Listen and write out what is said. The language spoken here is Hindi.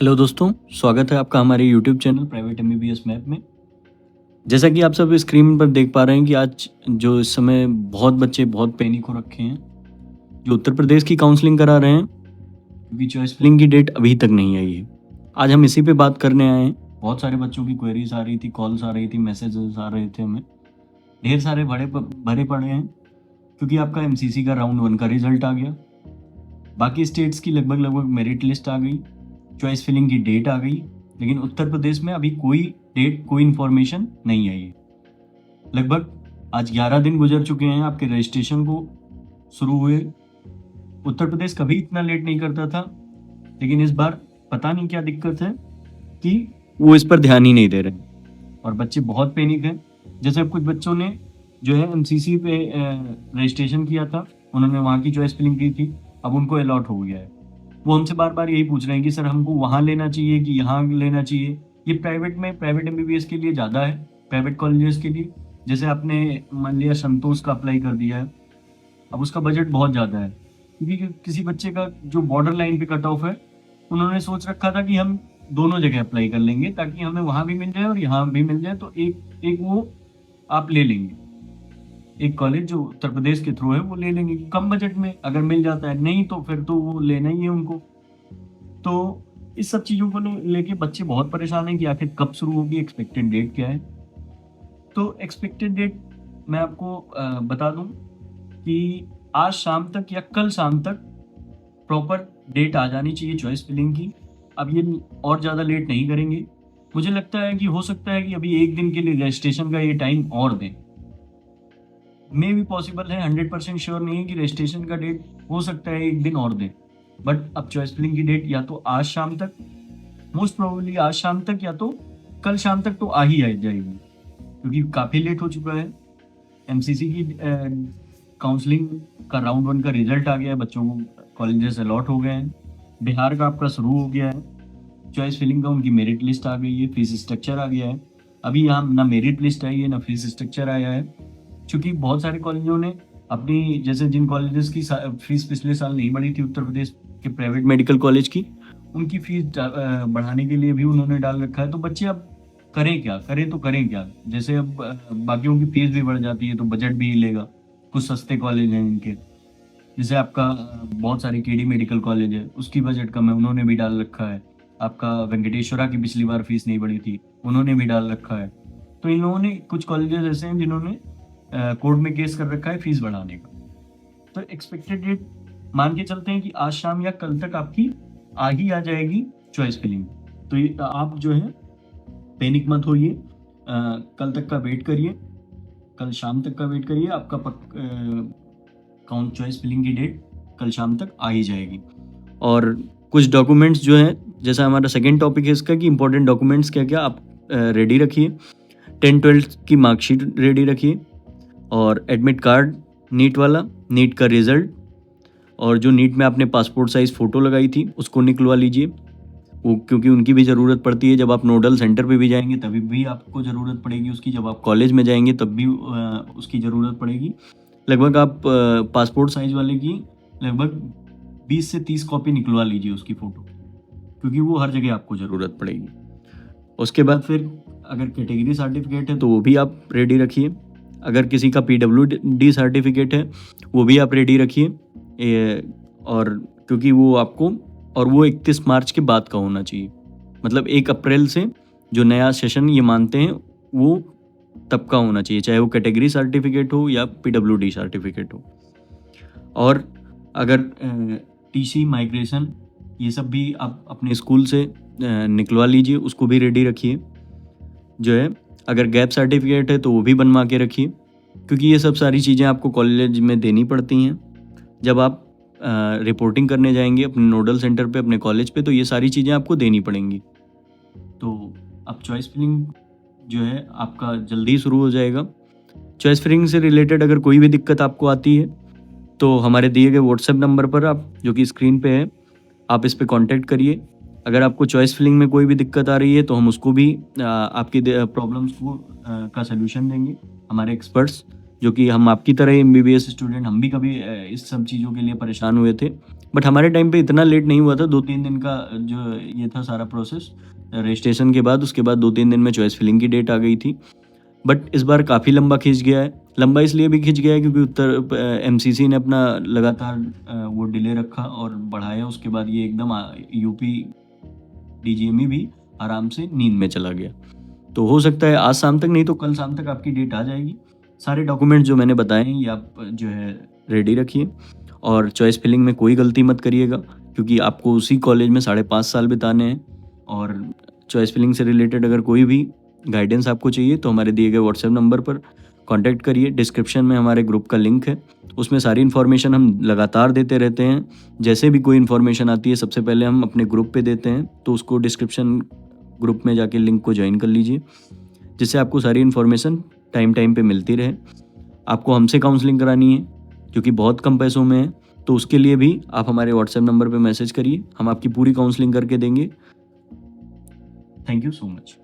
हेलो दोस्तों, स्वागत है आपका हमारे YouTube channel private MBBS map में। जैसा कि आप सब स्क्रीन पर देख पा रहे हैं कि आज जो इस समय बहुत बच्चे बहुत पैनिक हो रखे हैं, जो उत्तर प्रदेश की काउंसलिंग करा रहे हैं, क्योंकि चॉइस फिलिंग की डेट अभी तक नहीं आई है। आज हम इसी पे बात करने आए हैं। बहुत सारे बच्चों की क्वेरीज आ रही थी, कॉल्स आ रही थी, मैसेजेस आ रहे थे हमें। ढेर सारे भरे पड़े हैं, क्योंकि आपका एमसीसी का राउंड 1 का रिजल्ट आ गया। बाकी स्टेट्स की लगभग मेरिट लिस्ट आ गई, चॉइस फिलिंग की डेट आ गई, लेकिन उत्तर प्रदेश में अभी कोई डेट, कोई इन्फॉर्मेशन नहीं आई है। लगभग आज 11 दिन गुजर चुके हैं आपके रजिस्ट्रेशन को शुरू हुए। उत्तर प्रदेश कभी इतना लेट नहीं करता था, लेकिन इस बार पता नहीं क्या दिक्कत है कि वो इस पर ध्यान ही नहीं दे रहे और बच्चे बहुत पैनिक हैं। जैसे अब कुछ बच्चों ने जो है एमसीसी पे रजिस्ट्रेशन किया था, उन्होंने वहाँ की चॉइस फिलिंग की थी, अब उनको अलॉट हो गया है। वो हमसे बार बार यही पूछ रहे हैं कि सर हमको वहाँ लेना चाहिए कि यहाँ लेना चाहिए। ये प्राइवेट एमबीबीएस के लिए ज़्यादा है, प्राइवेट कॉलेजेस के लिए। जैसे आपने मान लिया संतोष का अप्लाई कर दिया है, अब उसका बजट बहुत ज़्यादा है, क्योंकि किसी बच्चे का जो बॉर्डर लाइन पे कट ऑफ है, उन्होंने सोच रखा था कि हम दोनों जगह अप्लाई कर लेंगे ताकि हमें वहाँ भी मिल जाए और यहाँ भी मिल जाए, तो एक वो आप ले लेंगे, एक कॉलेज जो उत्तर प्रदेश के थ्रू है वो ले लेंगे कम बजट में। अगर मिल जाता है, नहीं तो फिर तो वो लेना ही है उनको। तो इस सब चीज़ों को लेके बच्चे बहुत परेशान हैं कि आखिर कब शुरू होगी, एक्सपेक्टेड डेट क्या है। तो एक्सपेक्टेड डेट मैं आपको बता दूं कि आज शाम तक या कल शाम तक प्रॉपर डेट आ जानी चाहिए चॉइस फिलिंग की। अब ये और ज़्यादा लेट नहीं करेंगे। मुझे लगता है कि हो सकता है कि अभी एक दिन के लिए रजिस्ट्रेशन का ये टाइम और दें, मे भी पॉसिबल है, 100% श्योर नहीं है कि रजिस्ट्रेशन का डेट हो सकता है एक दिन और दें। बट अब चॉइस फिलिंग की डेट या तो आज शाम तक, मोस्ट प्रोबेबली आज शाम तक, या तो कल शाम तक तो आ ही जाएगी, क्योंकि काफ़ी लेट हो चुका है। एमसीसी की काउंसलिंग का राउंड 1 का रिजल्ट आ गया है, बच्चों को कॉलेजेस अलॉट हो गए हैं, बिहार का आपका शुरू हो गया है, चॉइस फिलिंग का उनकी मेरिट लिस्ट आ गई है, फीस स्ट्रक्चर आ गया है। अभी यहाँ ना मेरिट लिस्ट आई है ना फीस स्ट्रक्चर आया है, क्योंकि बहुत सारे कॉलेजों ने अपनी, जैसे जिन कॉलेजेस की फीस पिछले साल नहीं बढ़ी थी, उत्तर प्रदेश के प्राइवेट मेडिकल कॉलेज की, उनकी फीस बढ़ाने के लिए भी उन्होंने डाल रखा है। तो बच्चे अब करें क्या, करें तो करें क्या। जैसे अब बाकियों की फीस भी बढ़ जाती है तो बजट भी हिलेगा। कुछ सस्ते कॉलेज हैं इनके, जैसे आपका बहुत सारे केडी मेडिकल कॉलेज है, उसकी बजट कम है, उन्होंने भी डाल रखा है। आपका वेंकटेश्वरा की पिछली बार फीस नहीं बढ़ी थी, उन्होंने भी डाल रखा है। तो इन लोगों ने, कुछ कॉलेजेस ऐसे हैं जिन्होंने कोर्ट में केस कर रखा है फीस बढ़ाने का। तो एक्सपेक्टेड डेट मान के चलते हैं कि आज शाम या कल तक आपकी आ जाएगी चॉइस फिलिंग। तो ये आप जो है पैनिक मत होइए, कल तक का वेट करिए, कल शाम तक का वेट करिए। आपका काउंट चॉइस फिलिंग की डेट कल शाम तक आ ही जाएगी। और कुछ डॉक्यूमेंट्स जो हैं, जैसा हमारा सेकेंड टॉपिक है इसका कि इंपॉर्टेंट डॉक्यूमेंट्स क्या क्या आप रेडी रखिए। 10-12 की मार्कशीट रेडी रखिए, और एडमिट कार्ड नीट वाला, नीट का रिज़ल्ट, और जो नीट में आपने पासपोर्ट साइज़ फ़ोटो लगाई थी उसको निकलवा लीजिए, वो क्योंकि उनकी भी ज़रूरत पड़ती है। जब आप नोडल सेंटर पे भी जाएंगे तभी भी आपको ज़रूरत पड़ेगी उसकी, जब आप कॉलेज में जाएंगे तब भी उसकी ज़रूरत पड़ेगी। लगभग आप पासपोर्ट साइज़ वाले की लगभग 20 से 30 कॉपी निकलवा लीजिए उसकी फ़ोटो, क्योंकि वो हर जगह आपको ज़रूरत पड़ेगी। उसके बाद फिर अगर कैटेगरी सर्टिफिकेट है तो वो भी आप रेडी रखिए। अगर किसी का PWD सर्टिफिकेट है वो भी आप रेडी रखिए, और क्योंकि वो आपको, और वो 31 मार्च के बाद का होना चाहिए। मतलब 1 अप्रैल से जो नया सेशन ये मानते हैं वो तब का होना चाहिए, चाहे वो कैटेगरी सर्टिफिकेट हो या PWD सर्टिफिकेट हो। और अगर TC, माइग्रेशन, ये सब भी आप अपने स्कूल से निकलवा लीजिए, उसको भी रेडी रखिए। जो है अगर गैप सर्टिफिकेट है तो वो भी बनवा के रखिए, क्योंकि ये सब सारी चीज़ें आपको कॉलेज में देनी पड़ती हैं। जब आप रिपोर्टिंग करने जाएंगे अपने नोडल सेंटर पे, अपने कॉलेज पे, तो ये सारी चीज़ें आपको देनी पड़ेंगी। तो अब चॉइस फिलिंग जो है आपका जल्दी शुरू हो जाएगा। चॉइस फिलिंग से रिलेटेड अगर कोई भी दिक्कत आपको आती है तो हमारे दिए गए व्हाट्सएप नंबर पर, आप जो कि स्क्रीन पे है, आप इस पर कॉन्टैक्ट करिए। अगर आपको चॉइस फिलिंग में कोई भी दिक्कत आ रही है तो हम उसको भी आपकी प्रॉब्लम्स को का सलूशन देंगे। हमारे एक्सपर्ट्स, जो कि हम आपकी तरह MBBS स्टूडेंट, हम भी कभी इस सब चीज़ों के लिए परेशान हुए थे, बट हमारे टाइम पे इतना लेट नहीं हुआ था, 2-3 दिन का जो ये था सारा प्रोसेस रजिस्ट्रेशन के बाद। उसके बाद 2-3 दिन में चॉइस फिलिंग की डेट आ गई थी। बट इस बार काफ़ी लंबा खिंच गया है। लंबा इसलिए भी खिंच गया है क्योंकि एमसीसी ने अपना लगातार वो डिले रखा और बढ़ाया। उसके बाद ये एकदम यूपी डीजीएमई भी आराम से नींद में चला गया। तो हो सकता है आज शाम तक, नहीं तो कल शाम तक आपकी डेट आ जाएगी। सारे डॉक्यूमेंट जो मैंने बताए हैं ये आप जो है रेडी रखिए, और चॉइस फिलिंग में कोई गलती मत करिएगा क्योंकि आपको उसी कॉलेज में 5.5 साल बिताने हैं। और चॉइस फिलिंग से रिलेटेड अगर कोई भी गाइडेंस आपको चाहिए तो हमारे दिए गए व्हाट्सएप नंबर पर कांटेक्ट करिए। डिस्क्रिप्शन में हमारे ग्रुप का लिंक है, उसमें सारी इन्फॉर्मेशन हम लगातार देते रहते हैं। जैसे भी कोई इन्फॉर्मेशन आती है सबसे पहले हम अपने ग्रुप पे देते हैं, तो उसको डिस्क्रिप्शन ग्रुप में जाके लिंक को ज्वाइन कर लीजिए, जिससे आपको सारी इन्फॉर्मेशन टाइम पे मिलती रहे। आपको हमसे काउंसलिंग करानी है क्योंकि बहुत कम पैसों में है, तो उसके लिए भी आप हमारे व्हाट्सएप नंबर पे मैसेज करिए, हम आपकी पूरी काउंसलिंग करके देंगे। Thank you so much.